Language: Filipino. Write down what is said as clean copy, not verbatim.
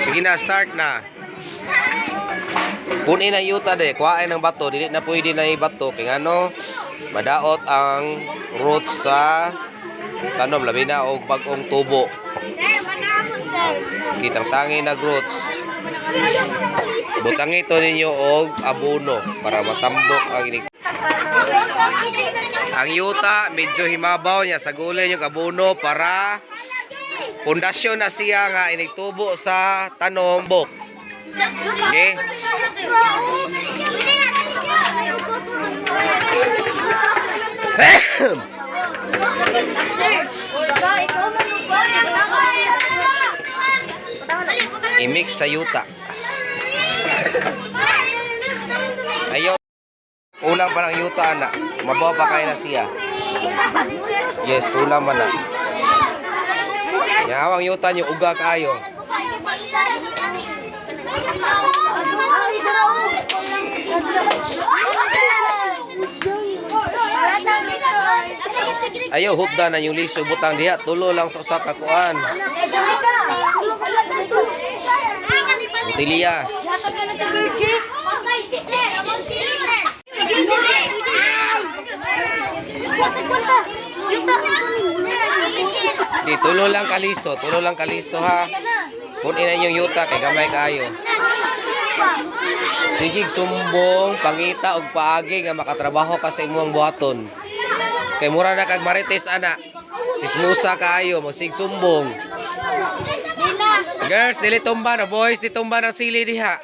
Sige na, start na. Kunin ang yuta de, kuhain ng bato, dili na pwede na ibato kay ano, madaot ang roots sa tanom labi na og bagong tubo. Kitang tangi nag roots. Butang ito ninyo og abono para matambok ang inig. Ang yuta medyo himabaw niya sa gulay yung abono para pundasyon na siya nga inigtubo sa tanom bok. Okay? I-mix sa yuta. Ayaw. Kulang pa ng yuta, anak. Mabaw pa kayo na siya. Yes, kulang man na. Yawang yuta niyo, uga kayo. Ayaw, hugda na yung liso. Butang diha. Tulo lang sa usa ka kuan. Butilia. Di, tulo lang kaliso. Tulo lang kaliso ha. Punin na yung yuta kay gamay kayo. Sigig sumbong, pangita og paagi nga makatrabaho ka sa imong buhaton. Kay mura na kag marites ana. Sismusa kayo, masig sumbong. Girls, dili tumba na boys, di tumba ng sili diha.